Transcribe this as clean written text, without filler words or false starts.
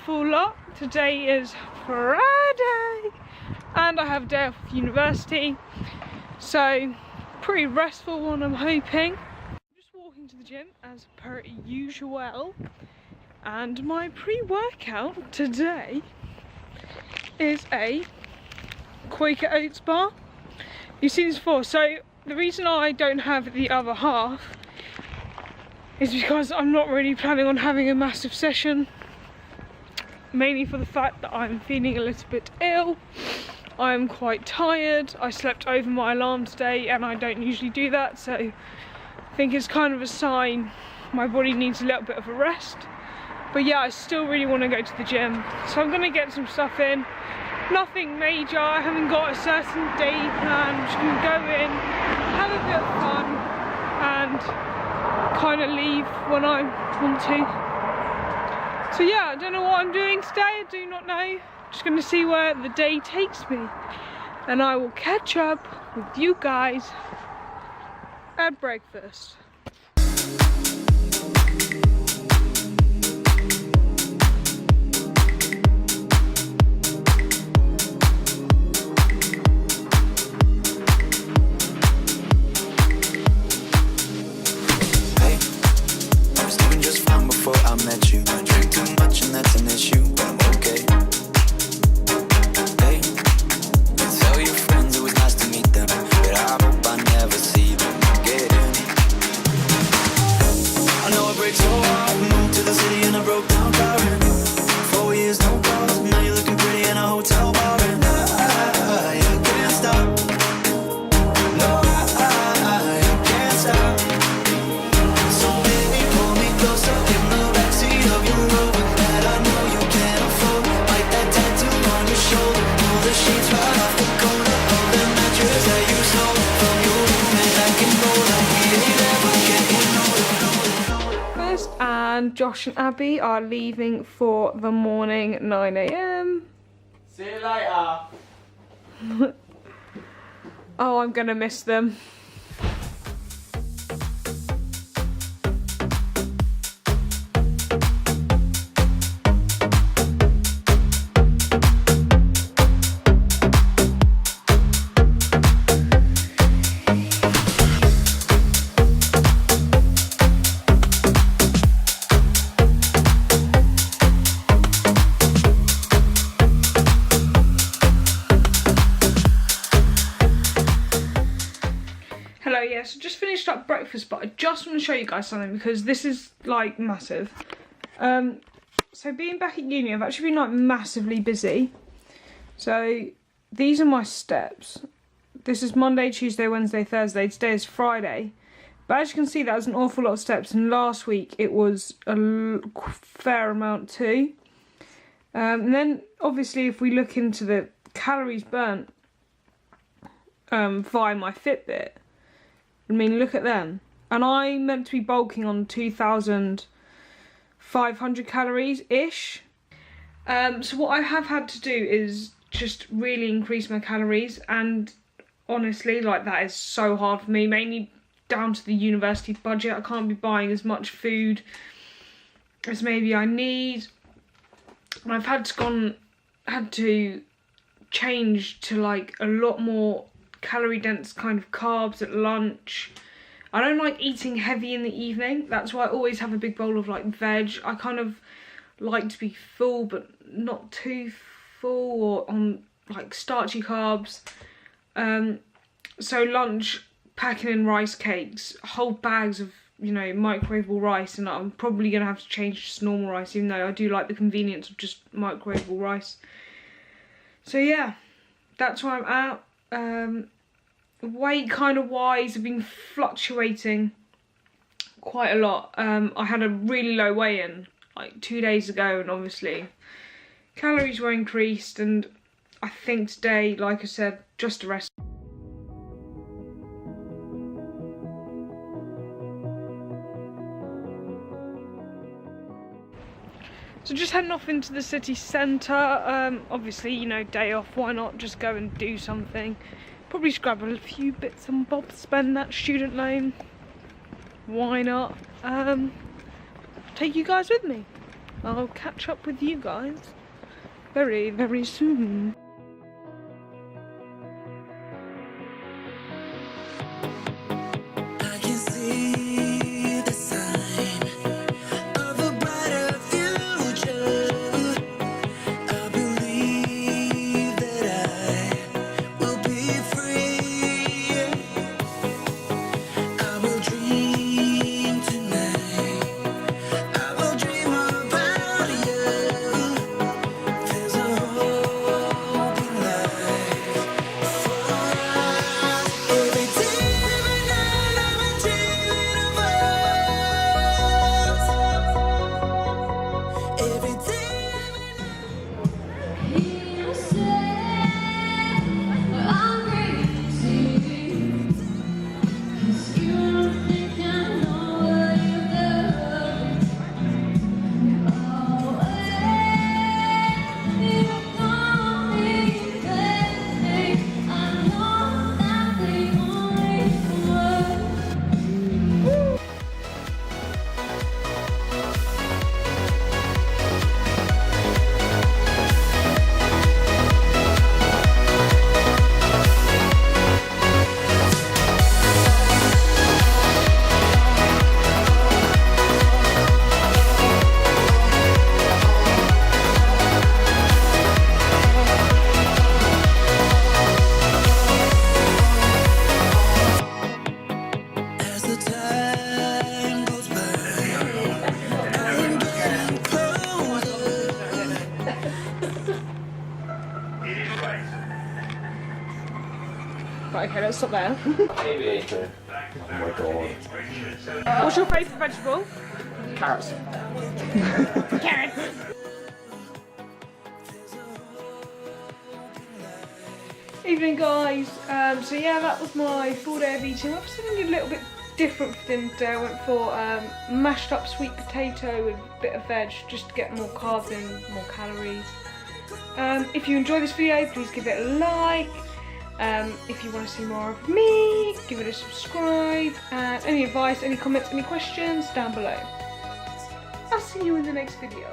restful lot. Today is Friday and I have a day off of university, so pretty restful one, I'm hoping. I'm just walking to the gym as per usual, and my pre-workout today is a Quaker Oats bar. You've seen this before. So the reason I don't have the other half is because I'm not really planning on having a massive session, mainly for the fact that I'm feeling a little bit ill. I'm quite tired. I slept over my alarm today and I don't usually do that, so I think it's kind of a sign my body needs a little bit of a rest. But yeah, I still really want to go to the gym, so I'm going to get some stuff in. Nothing major, I haven't got a certain day plan. I'm just going to go in, have a bit of fun and kind of leave when I want to. So yeah, I don't know what I'm doing today, I do not know. Just going to see where the day takes me, and I will catch up with you guys at breakfast. And Josh and Abby are leaving for the morning 9 AM. See you later. Oh, I'm gonna miss them. Hello, yes, I just finished up breakfast, but I just want to show you guys something because this is like massive. So being back at uni, I've actually been like massively busy. So these are my steps. This is Monday, Tuesday, Wednesday, Thursday. Today is Friday. But as you can see, that was an awful lot of steps, and last week it was a fair amount too. And then obviously if we look into the calories burnt via my Fitbit, I mean, look at them. And I'm meant to be bulking on 2,500 calories-ish. So what I have had to do is just really increase my calories. And honestly, like, that is so hard for me. Mainly down to the university budget. I can't be buying as much food as maybe I need. And I've had to change to, like, a lot more calorie dense kind of carbs at lunch. I don't like eating heavy in the evening. That's why I always have a big bowl of like veg. I kind of like to be full but not too full, or on like starchy carbs. So lunch, packing in rice cakes, whole bags of, you know, microwavable rice, and I'm probably gonna have to change to normal rice, even though I do like the convenience of just microwavable rice. So yeah, that's where I'm at. Weight kind of wise, I've been fluctuating quite a lot. I had a really low weigh-in like 2 days ago, and obviously calories were increased, and I think today, like I said, just a rest. So just heading off into the city centre. Obviously, you know, day off, why not just go and do something. Probably just grab a few bits and bobs, spend that student loan. Why not? Take you guys with me. I'll catch up with you guys very, very soon. Right, okay, let's stop there. Oh my god. What's your favourite vegetable? Carrots. Carrots. Evening guys, so yeah, that was my full day of eating. I was something a little bit different for dinner today. I went for mashed up sweet potato with a bit of veg, just to get more carbs in, more calories. If you enjoyed this video, please give it a like. If you want to see more of me, give it a subscribe. And any advice, any comments, any questions, down below. I'll see you in the next video.